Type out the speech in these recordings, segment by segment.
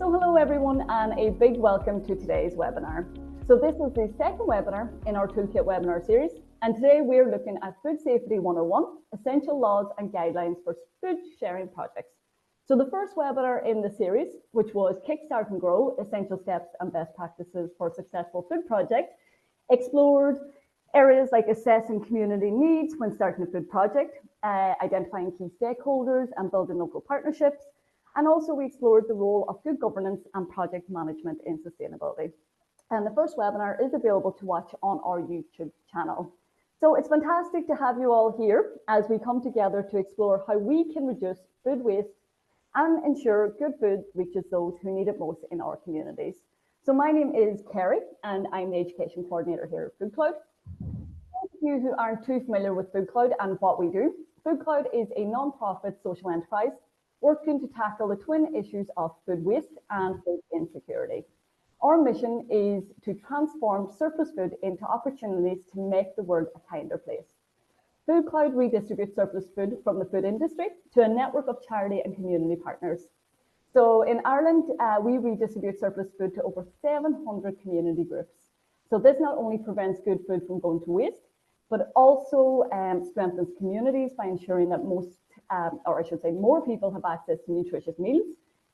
So hello everyone and a big welcome to today's webinar. So this is the second webinar in our Toolkit webinar series, and today we're looking at Food Safety 101, Essential Laws and Guidelines for Food Sharing Projects. So the first webinar in the series, which was Kickstart and Grow, Essential Steps and Best Practices for Successful Food Project, explored areas like assessing community needs when starting a food project, identifying key stakeholders and building local partnerships, and also we explored the role of good governance and project management in sustainability. And the first webinar is available to watch on our YouTube channel. So it's fantastic to have you all here as we come together to explore how we can reduce food waste and ensure good food reaches those who need it most in our communities. So my name is Kerry and I'm the Education Coordinator here at FoodCloud. Those of you who aren't too familiar with FoodCloud and what we do, FoodCloud is a non-profit social enterprise working to tackle the twin issues of food waste and food insecurity. Our mission is to transform surplus food into opportunities to make the world a kinder place. FoodCloud redistributes surplus food from the food industry to a network of charity and community partners. So in Ireland, we redistribute surplus food to over 700 community groups. So this not only prevents good food from going to waste, but also strengthens communities by ensuring that more people have access to nutritious meals,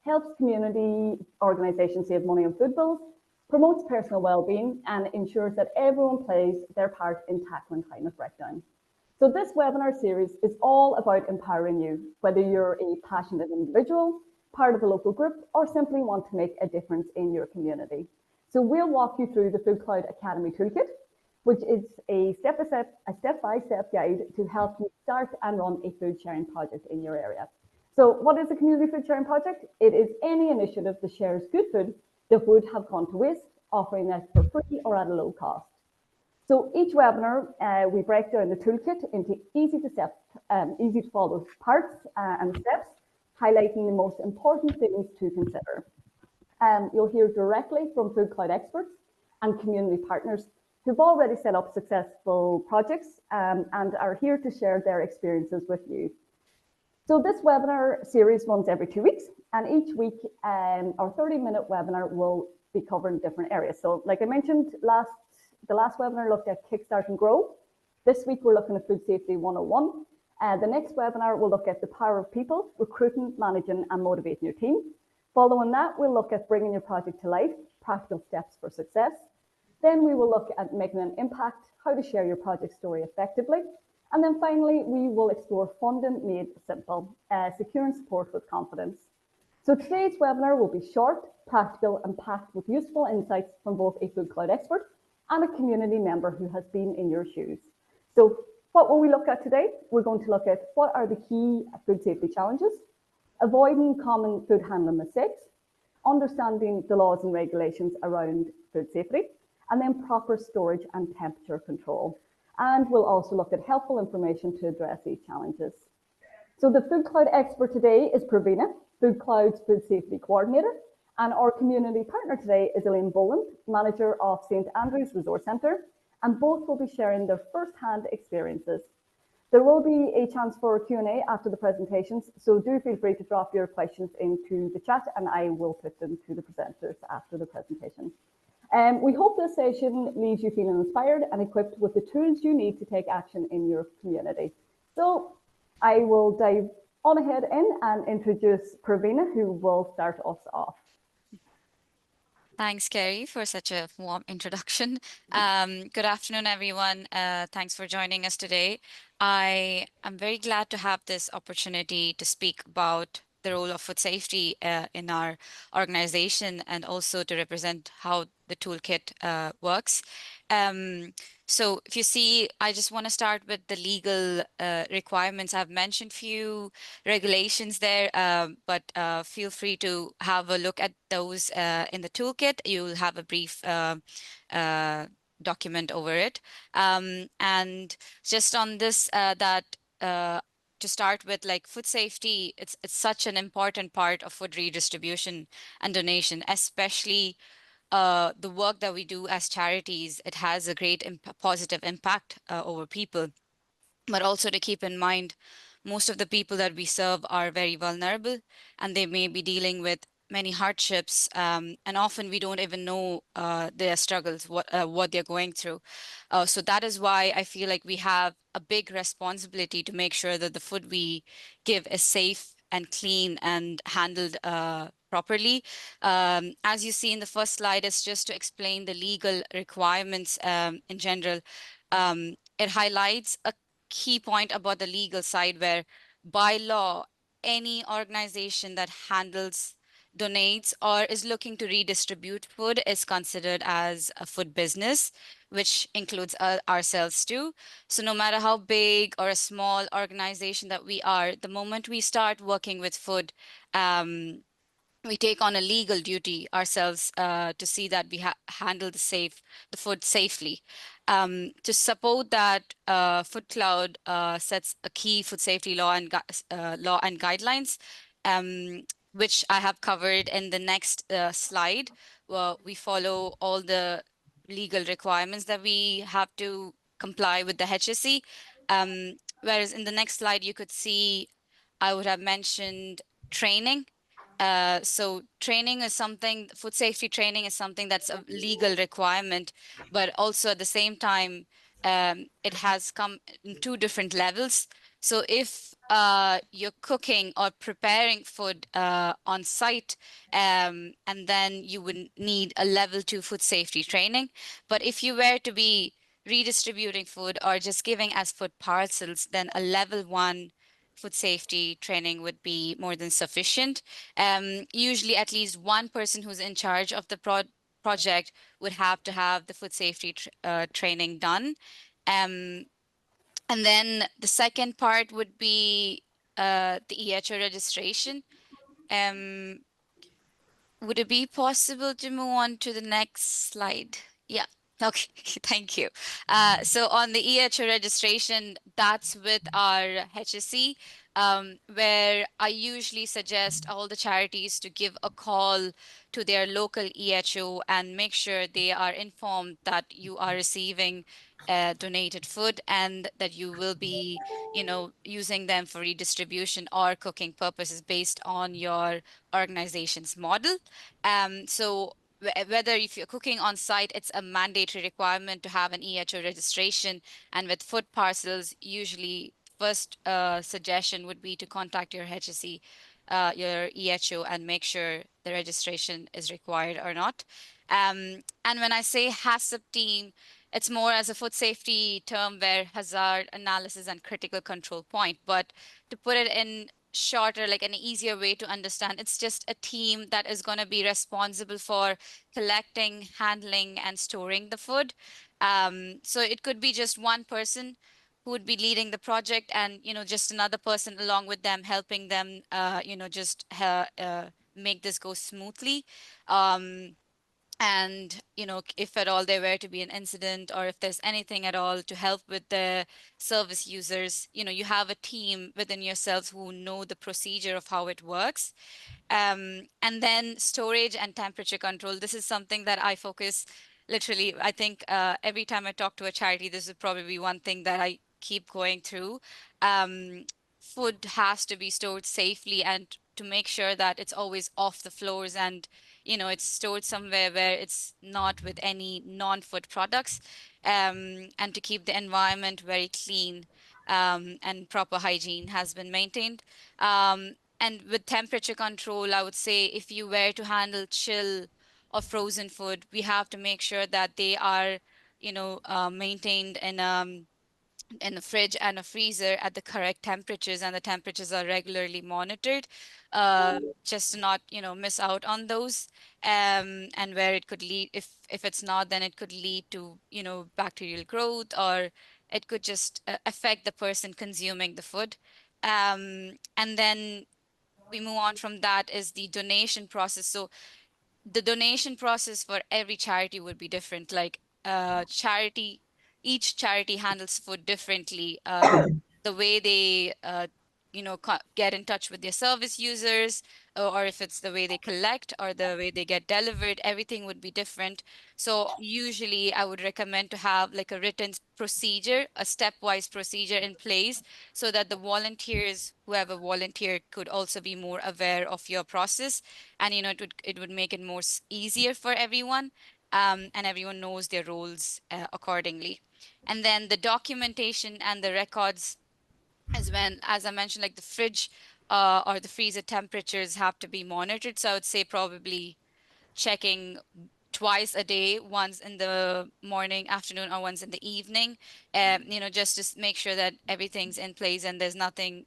helps community organisations save money on food bills, promotes personal well-being, and ensures that everyone plays their part in tackling climate breakdown. So this webinar series is all about empowering you, whether you're a passionate individual, part of a local group, or simply want to make a difference in your community. So we'll walk you through the FoodCloud Academy Toolkit, which is a step-by-step guide to help you start and run a food sharing project in your area. So what is a community food sharing project? It is any initiative that shares good food that would have gone to waste, offering it for free or at a low cost. So each webinar, we break down the toolkit into easy to follow parts and steps, highlighting the most important things to consider. You'll hear directly from FoodCloud experts and community partners who've already set up successful projects and are here to share their experiences with you. So this webinar series runs every 2 weeks, and each week our 30-minute webinar will be covering different areas. So like I mentioned, the last webinar looked at Kickstart and Grow. This week we're looking at Food Safety 101. The next webinar will look at the power of people, recruiting, managing and motivating your team. Following that, we'll look at bringing your project to life, practical steps for success. Then we will look at making an impact, how to share your project story effectively. And then finally, we will explore funding made simple, securing support with confidence. So today's webinar will be short, practical, and packed with useful insights from both a FoodCloud expert and a community member who has been in your shoes. So what will we look at today? We're going to look at what are the key food safety challenges, avoiding common food handling mistakes, understanding the laws and regulations around food safety, and then proper storage and temperature control. And we'll also look at helpful information to address these challenges. So the FoodCloud expert today is Pravina, FoodCloud's Food Safety Coordinator, and our community partner today is Elaine Boland, Manager of St. Andrew's Resource Centre, and both will be sharing their first-hand experiences. There will be a chance for Q&A after the presentations, so do feel free to drop your questions into the chat and I will put them to the presenters after the presentation. We hope this session leaves you feeling inspired and equipped with the tools you need to take action in your community. So I will dive on ahead and introduce Pravina, who will start us off. Thanks, Kerry, for such a warm introduction. Good afternoon, everyone. Thanks for joining us today. I am very glad to have this opportunity to speak about the role of food safety in our organization and also to represent how the toolkit works. So if you see, I just want to start with the legal requirements. I've mentioned few regulations there, but feel free to have a look at those in the toolkit. You'll have a brief document over it. And just on this, to start with, like food safety, it's such an important part of food redistribution and donation, especially the work that we do as charities. It has a great positive impact over people, but also to keep in mind, most of the people that we serve are very vulnerable and they may be dealing with many hardships, and often we don't even know their struggles, what they're going through. So that is why I feel like we have a big responsibility to make sure that the food we give is safe and clean and handled properly. As you see in the first slide, it's just to explain the legal requirements in general. It highlights a key point about the legal side where by law, any organization that handles, donates, or is looking to redistribute food is considered as a food business, which includes ourselves too. So no matter how big or a small organization that we are, the moment we start working with food, we take on a legal duty ourselves to see that we handle the food safely. To support that, FoodCloud sets a key food safety law and guidelines, um, which I have covered in the next slide. Well, we follow all the legal requirements that we have to comply with the HSE. Whereas in the next slide, you could see I would have mentioned training. So training is something, food safety training is something that's a legal requirement, but also at the same time, it has come in two different levels. So if you're cooking or preparing food on site, and then you would need a level 2 food safety training. But if you were to be redistributing food or just giving as food parcels, then a level 1 food safety training would be more than sufficient. Usually at least one person who's in charge of the project would have to have the food safety training done. Um, and then the second part would be the EHO registration. Um, would it be possible to move on to the next slide? Yeah. Okay, thank you. So on the EHO registration, that's with our HSE, where I usually suggest all the charities to give a call to their local EHO and make sure they are informed that you are receiving donated food and that you will be, using them for redistribution or cooking purposes based on your organization's model. So whether if you're cooking on site, it's a mandatory requirement to have an EHO registration. And with food parcels, usually first suggestion would be to contact your HSE, your EHO, and make sure the registration is required or not. And when I say HACCP team, it's more as a food safety term where hazard analysis and critical control point. But to put it in shorter, like an easier way to understand, it's just a team that is going to be responsible for collecting, handling, and storing the food. So it could be just one person who would be leading the project and, just another person along with them, helping them, just make this go smoothly. Um, and if at all there were to be an incident or if there's anything at all to help with the service users, you have a team within yourselves who know the procedure of how it works. And then storage and temperature control. This is something that I focus literally, I think every time I talk to a charity, this is probably one thing that I keep going through. Food has to be stored safely and to make sure that it's always off the floors and it's stored somewhere where it's not with any non-food products, and to keep the environment very clean, and proper hygiene has been maintained. And with temperature control, I would say if you were to handle chill or frozen food, we have to make sure that they are, maintained in a fridge and a freezer at the correct temperatures, and the temperatures are regularly monitored, just to not, miss out on those. And where it could lead, if it's not, then it could lead to, bacterial growth, or it could just affect the person consuming the food. And then we move on from that is the donation process. So the donation process for every charity would be different. Like each charity handles food differently. The way they, get in touch with their service users, or if it's the way they collect or the way they get delivered, everything would be different. So usually I would recommend to have like a written procedure, a stepwise procedure in place, so that the volunteers, whoever volunteer, could also be more aware of your process, and it would make it more easier for everyone, and everyone knows their roles accordingly. And then the documentation and the records is when, as I mentioned, like the fridge or the freezer temperatures have to be monitored. So I would say probably checking twice a day, once in the morning, afternoon, or once in the evening, just to make sure that everything's in place and there's nothing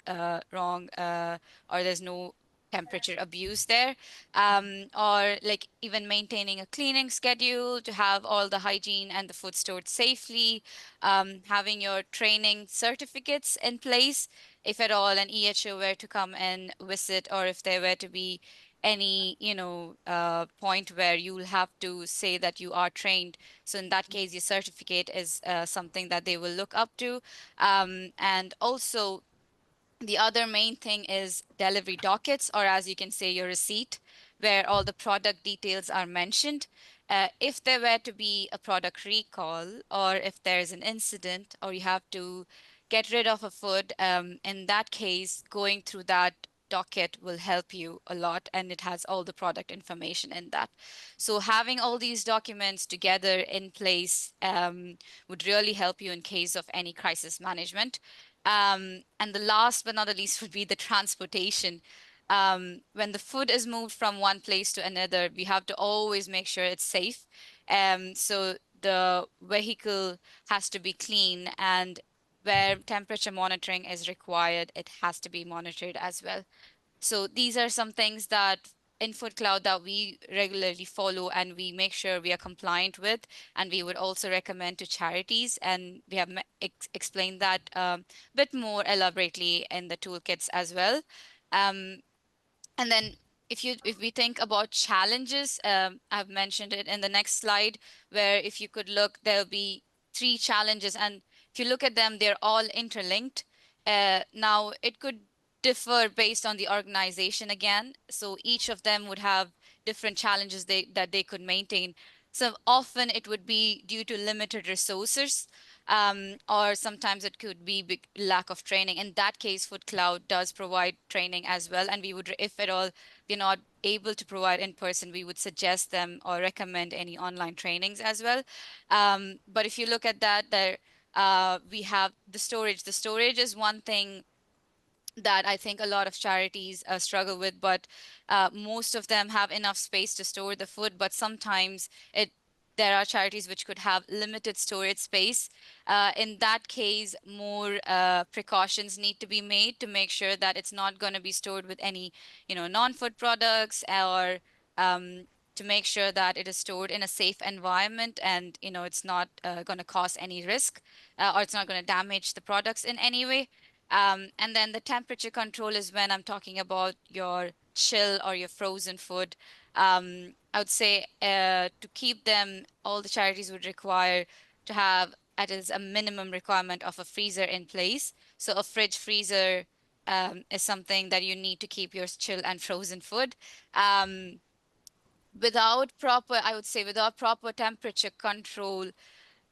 wrong, or there's no temperature abuse there. Or like even maintaining a cleaning schedule to have all the hygiene and the food stored safely, having your training certificates in place if at all an EHO were to come and visit, or if there were to be any point where you will have to say that you are trained. So in that case, your certificate is something that they will look up to. And also the other main thing is delivery dockets, or as you can say, your receipt, where all the product details are mentioned. If there were to be a product recall, or if there's an incident, or you have to get rid of a food, in that case, going through that docket will help you a lot, and it has all the product information in that. So having all these documents together in place would really help you in case of any crisis management. And the last but not the least would be the transportation. When the food is moved from one place to another, we have to always make sure it's safe. So the vehicle has to be clean, and where temperature monitoring is required, it has to be monitored as well. So these are some things that in FoodCloud that we regularly follow and we make sure we are compliant with, and we would also recommend to charities. And we have explained that a bit more elaborately in the toolkits as well. Um, and then if we think about challenges, I've mentioned it in the next slide, where if you could look, there'll be three challenges, and if you look at them, they're all interlinked. Now it could differ based on the organization again, so each of them would have different challenges that they could maintain. So often it would be due to limited resources, or sometimes it could be lack of training. In that case, FoodCloud does provide training as well, and we would, if at all we're not able to provide in person, we would suggest them or recommend any online trainings as well. But if you look at that, there we have the storage. The storage is one thing that I think a lot of charities struggle with, but most of them have enough space to store the food. But sometimes there are charities which could have limited storage space. In that case, more precautions need to be made to make sure that it's not going to be stored with any, non-food products, or to make sure that it is stored in a safe environment, and it's not going to cause any risk, or it's not going to damage the products in any way. And then the temperature control is when I'm talking about your chill or your frozen food. I would say to keep them, all the charities would require to have at is a minimum requirement of a freezer in place. So a fridge freezer is something that you need to keep your chill and frozen food. Um, I would say without proper temperature control,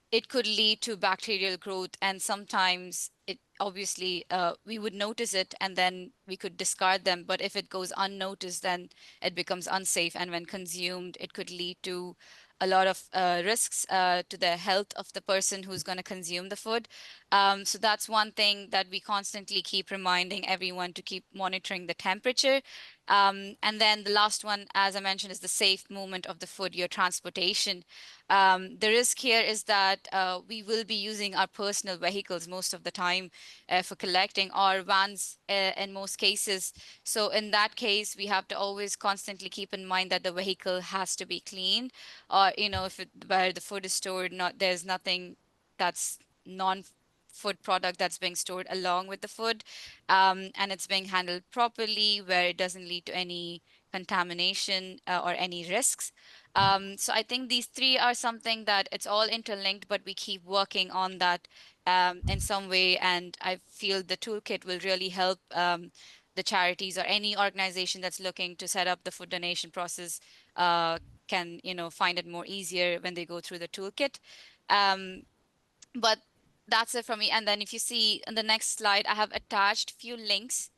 it could lead to bacterial growth, and sometimes it obviously we would notice it and then we could discard them, but if it goes unnoticed, then it becomes unsafe, and when consumed it could lead to a lot of risks to the health of the person who's going to consume the food. So that's one thing that we constantly keep reminding everyone to keep monitoring the temperature. And then the last one, as I mentioned, is the safe movement of the food, your transportation. The risk here is that we will be using our personal vehicles most of the time for collecting, or vans in most cases. So in that case, we have to always constantly keep in mind that the vehicle has to be clean, or if where the food is stored, not there's nothing that's non-food product that's being stored along with the food, and it's being handled properly, where it doesn't lead to any contamination or any risks. So I think these three are something that it's all interlinked, but we keep working on that in some way, and I feel the toolkit will really help the charities or any organization that's looking to set up the food donation process can find it more easier when they go through the toolkit. But that's it from me. And then if you see on the next slide, I have attached few links.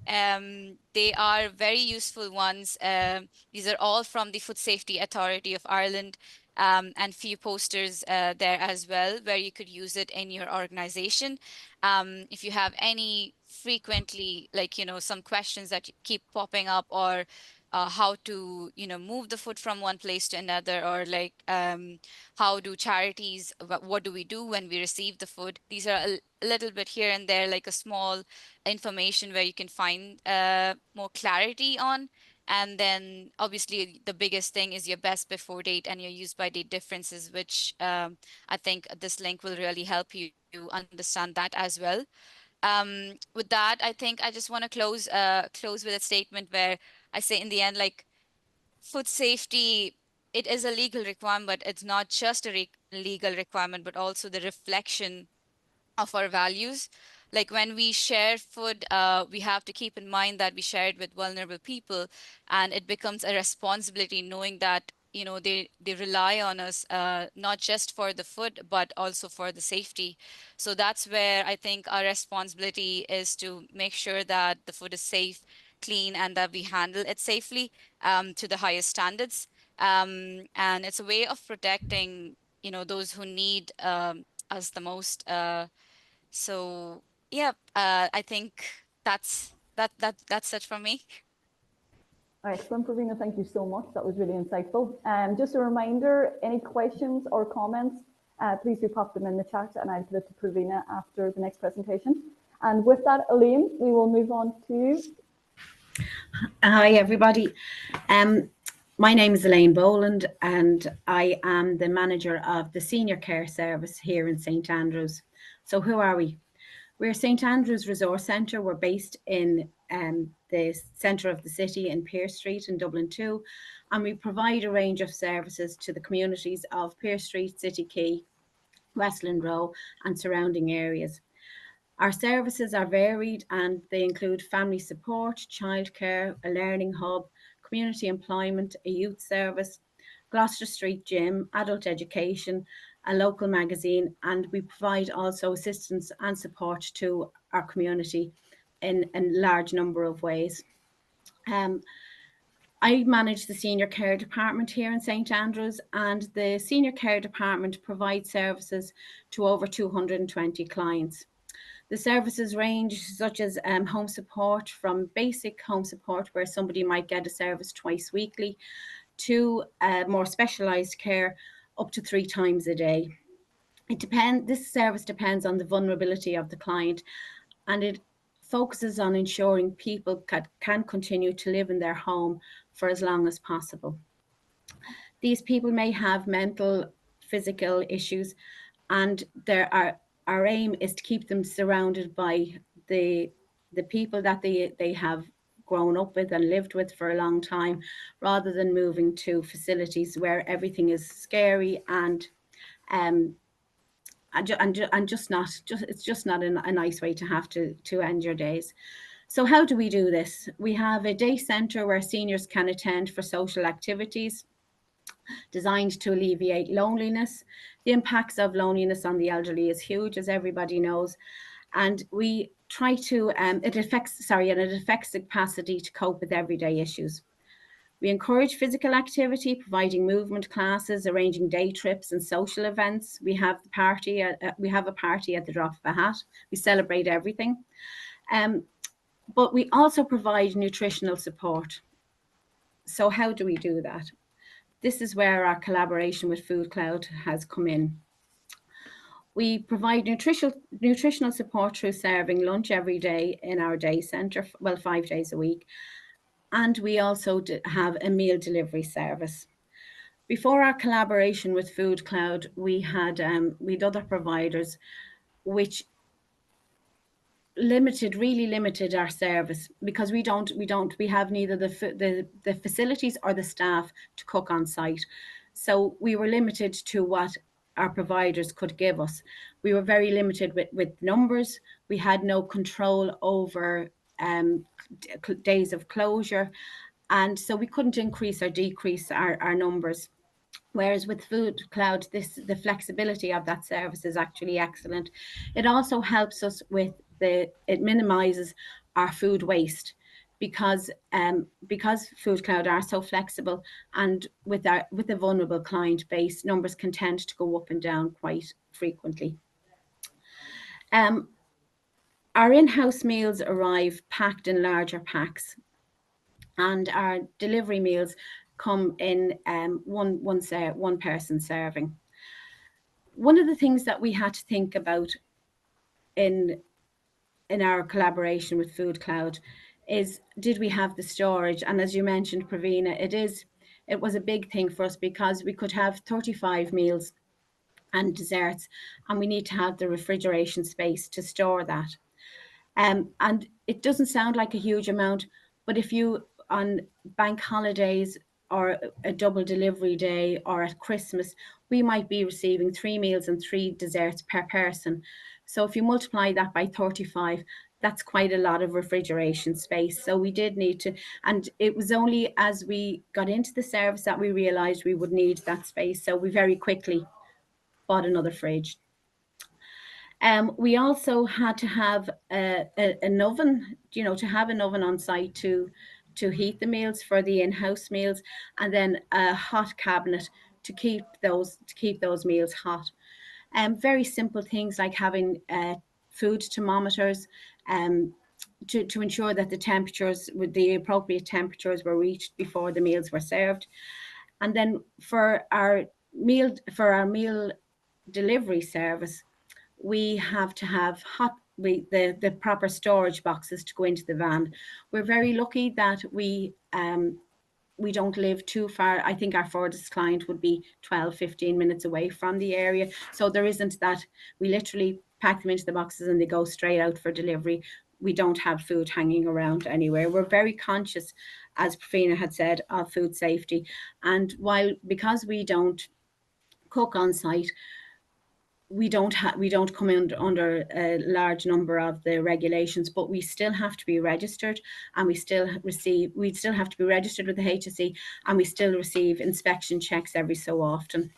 They are very useful ones. These are all from the Food Safety Authority of Ireland, and few posters there as well, where you could use it in your organization. If you have any frequently, some questions that keep popping up, or how to, move the food from one place to another, or how do charities, what do we do when we receive the food? These are a little bit here and there, like a small information where you can find more clarity on. And then obviously the biggest thing is your best before date and your use by date differences, which I think this link will really help you understand that as well. With that, I think I just want to close with a statement where I say in the end, like, food safety, it is a legal requirement, but it's not just a legal requirement, but also the reflection of our values. Like when we share food, we have to keep in mind that we share it with vulnerable people, and it becomes a responsibility knowing that they rely on us, not just for the food but also for the safety. So that's where I think our responsibility is to make sure that the food is safe, clean, and that we handle it safely to the highest standards. And it's a way of protecting those who need us the most. So yeah, I think that's it from me. Excellent, Pravina. Thank you so much. That was really insightful. Just a reminder, any questions or comments, please do pop them in the chat and I'll put it to Pravina after the next presentation. And with that, Elaine, we will move on to... Hi, everybody. My name is Elaine Boland and I am the manager of the Senior Care Service here in St Andrews. So who are we? We're St Andrews Resource Centre. We're based in the centre of the city in Pearse Street in Dublin 2, and we provide a range of services to the communities of Pearse Street, City Quay, Westland Row and surrounding areas. Our services are varied and they include family support, childcare, a learning hub, community employment, a youth service, Gloucester Street Gym, adult education, a local magazine, and we provide also assistance and support to our community in a large number of ways. I manage the Senior Care Department here in St Andrews, and the Senior Care Department provides services to over 220 clients. The services range such as home support, from basic home support where somebody might get a service twice weekly, to more specialised care up to 3 times a day. This service depends on the vulnerability of the client, and it focuses on ensuring people can continue to live in their home for as long as possible. These people may have mental, physical issues, and our aim is to keep them surrounded by the people that they have grown up with and lived with for a long time, rather than moving to facilities where everything is scary and it's just not a nice way to have to end your days. So how do we do this? We have a day centre where seniors can attend for social activities designed to alleviate loneliness. The impacts of loneliness on the elderly is huge, as everybody knows, and we try to it affects the capacity to cope with everyday issues. We encourage physical activity, providing movement classes, arranging day trips and social events. We have a party at the drop of a hat. We celebrate everything. But we also provide nutritional support. So how do we do that? This is where our collaboration with FoodCloud has come in. We provide nutritional support through serving lunch every day in our day centre, 5 days a week. And we also have a meal delivery service. Before our collaboration with FoodCloud, we had other providers which really limited our service, because we have neither the facilities or the staff to cook on site. So we were limited to what our providers could give us. We were very limited with numbers. We had no control over days of closure, and so we couldn't increase or decrease our numbers. Whereas with FoodCloud, the flexibility of that service is actually excellent. It also helps us with it minimises our food waste, because FoodCloud are so flexible, and with a vulnerable client base, numbers can tend to go up and down quite frequently. Our in-house meals arrive packed in larger packs, and our delivery meals come in one person serving. One of the things that we had to think about in our collaboration with FoodCloud is, did we have the storage? And as you mentioned, Pravina, it was a big thing for us, because we could have 35 meals and desserts, and we need to have the refrigeration space to store that. And it doesn't sound like a huge amount, but if you, on bank holidays or a double delivery day or at Christmas, we might be receiving 3 meals and 3 desserts per person. So if you multiply that by 35, that's quite a lot of refrigeration space. So we did need to, and it was only as we got into the service that we realised we would need that space. So we very quickly bought another fridge. We also had to have an oven, to have an oven on site to heat the meals for the in-house meals, and then a hot cabinet to keep those meals hot. Very simple things like having food thermometers to ensure that the appropriate temperatures were reached before the meals were served. And then for our meal delivery service, we have to have the proper storage boxes to go into the van. We're very lucky that we don't live too far. I think our furthest client would be 12-15 minutes away from the area. So there isn't that. We literally pack them into the boxes and they go straight out for delivery. We don't have food hanging around anywhere. We're very conscious, as Pravina had said, of food safety. And because we don't cook on site, we don't come under a large number of the regulations, but we still have to be registered, and we still have to be registered with the HSE, and we still receive inspection checks every so often.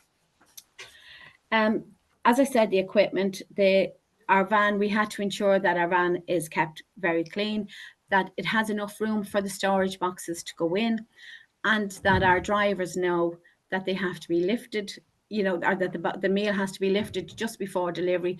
As I said, the equipment, our van, we had to ensure that our van is kept very clean, that it has enough room for the storage boxes to go in, and that our drivers know that they have to be lifted, or that the meal has to be lifted just before delivery,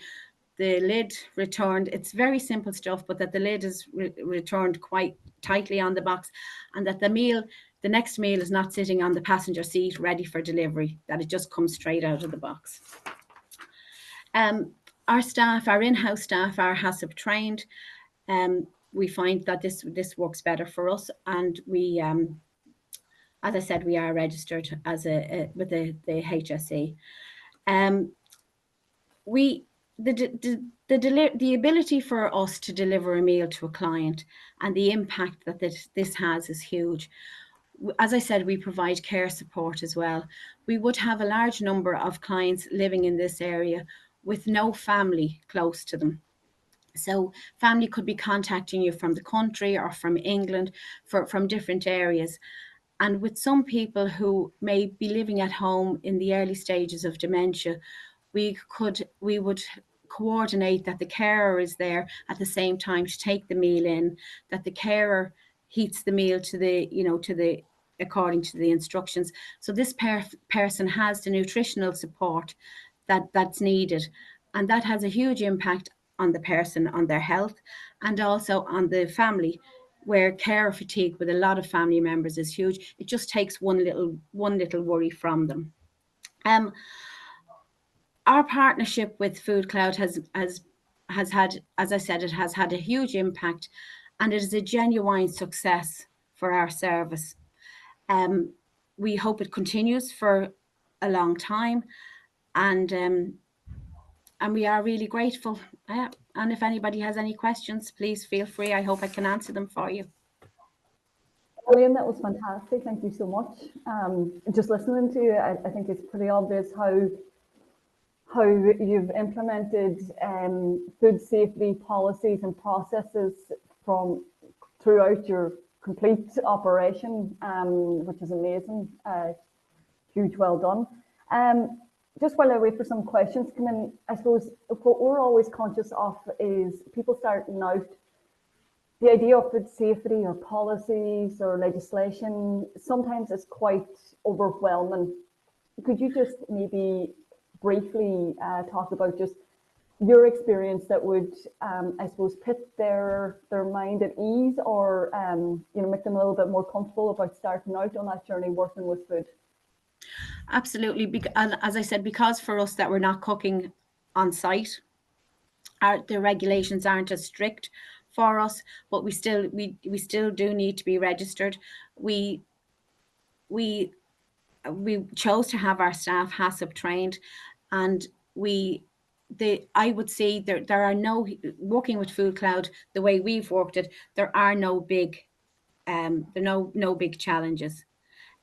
the lid returned. It's very simple stuff, but that the lid is returned quite tightly on the box, and that the next meal is not sitting on the passenger seat ready for delivery, that it just comes straight out of the box. Our in-house staff are HACCP trained. We find that this works better for us, and we, as I said, we are registered with the HSE. The ability for us to deliver a meal to a client and the impact that this has is huge. As I said, we provide care support as well. We would have a large number of clients living in this area with no family close to them. So family could be contacting you from the country or from England, from different areas. And with some people who may be living at home in the early stages of dementia, we would coordinate that the carer is there at the same time to take the meal in, that the carer heats the meal according to the instructions. So this person has the nutritional support that's needed, and that has a huge impact on the person, on their health, and also on the family, where care fatigue with a lot of family members is huge. It just takes one little worry from them. Our partnership with FoodCloud has had, as I said, it has had a huge impact, and it is a genuine success for our service. We hope it continues for a long time, and we are really grateful. And if anybody has any questions, please feel free. I hope I can answer them for you. Elaine, that was fantastic. Thank you so much. Just listening to you, I think it's pretty obvious how how you've implemented food safety policies and processes from throughout your complete operation, which is amazing. Huge well done. Just while I wait for some questions to come in, I suppose what we're always conscious of is people starting out, the idea of food safety or policies or legislation sometimes is quite overwhelming. Could you just maybe briefly talk about just your experience that would, I suppose, put their mind at ease, or make them a little bit more comfortable about starting out on that journey working with food? Absolutely. As I said, because for us that we're not cooking on site, the regulations aren't as strict for us, but we still do need to be registered. We chose to have our staff HACCP trained, and I would say there are no, working with FoodCloud the way we've worked it, there are no big no big challenges.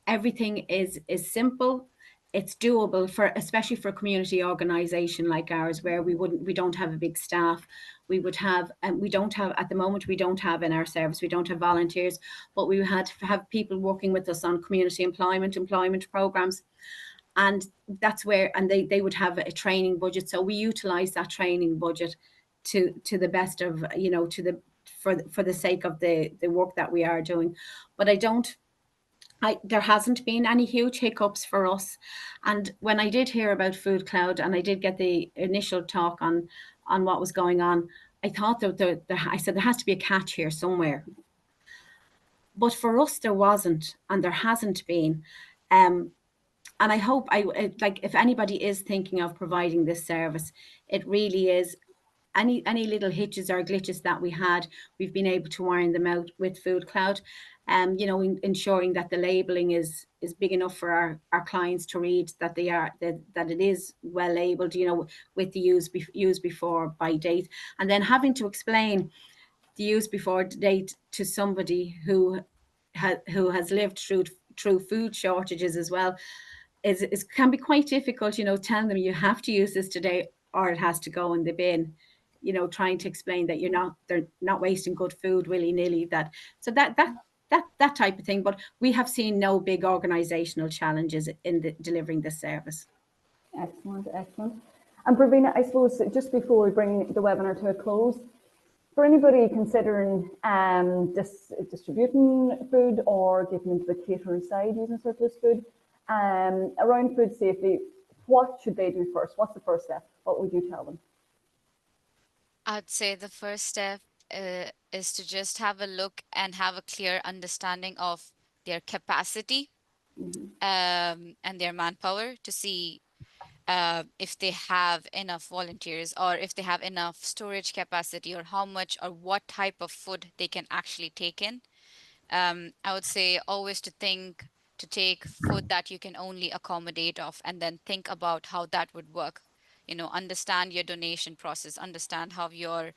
Everything is simple. It's doable, especially for a community organization like ours, where we don't have a big staff. We would have, and we don't have at the moment, we don't have in our service, we don't have volunteers, but we had to have people working with us on community employment programs. And that's where, and they would have a training budget. So we utilize that training budget to the best of, for the sake of the work that we are doing. But there hasn't been any huge hiccups for us. And when I did hear about FoodCloud and I did get the initial talk on what was going on, I thought that I said there has to be a catch here somewhere. But for us, there wasn't, and there hasn't been. And I hope, if anybody is thinking of providing this service, it really is any little hitches or glitches that we've been able to iron them out with FoodCloud. Ensuring that the labeling is big enough for our clients to read, that it is well labeled, with the use before by date, and then having to explain the use before date to somebody who has lived through food shortages as well can be quite difficult. Telling them you have to use this today or it has to go in the bin. Trying to explain that they're not wasting good food willy-nilly. That type of thing. But we have seen no big organisational challenges in delivering this service. Excellent. And Pravina, I suppose just before we bring the webinar to a close, for anybody considering distributing food or getting into the catering side using surplus food, around food safety, what should they do first? What's the first step? What would you tell them? I'd say the first step is to just have a look and have a clear understanding of their capacity and their manpower, to see if they have enough volunteers or if they have enough storage capacity, or how much or what type of food they can actually take in. I would say always to take food that you can only accommodate of, and then think about how that would work. Understand your donation process, understand how your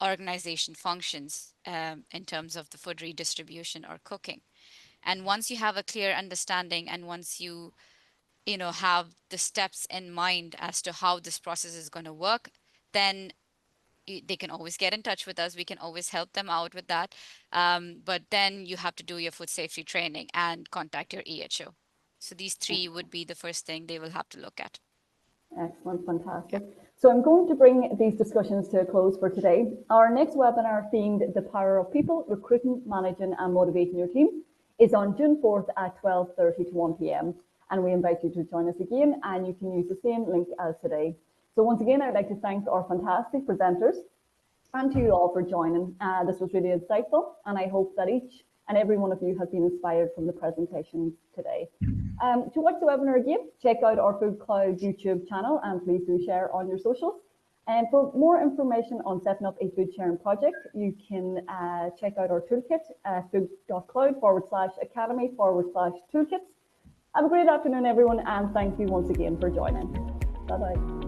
organization functions in terms of the food redistribution or cooking. And once you have a clear understanding, and once you have the steps in mind as to how this process is going to work, then they can always get in touch with us. We can always help them out with that. But then you have to do your food safety training and contact your EHO. So these three would be the first thing they will have to look at. Excellent, fantastic. So I'm going to bring these discussions to a close for today. Our next webinar, themed The Power of People, Recruiting, Managing and Motivating Your Team, is on June 4th at 12:30 to 1 p.m. And we invite you to join us again, and you can use the same link as today. So once again, I'd like to thank our fantastic presenters and to you all for joining. This was really insightful, and I hope that each and every one of you has been inspired from the presentations today. To watch the webinar again, check out our FoodCloud YouTube channel, and please do share on your socials. And for more information on setting up a food sharing project, you can check out our toolkit, food.cloud/academy/toolkits. Have a great afternoon, everyone, and thank you once again for joining. Bye-bye.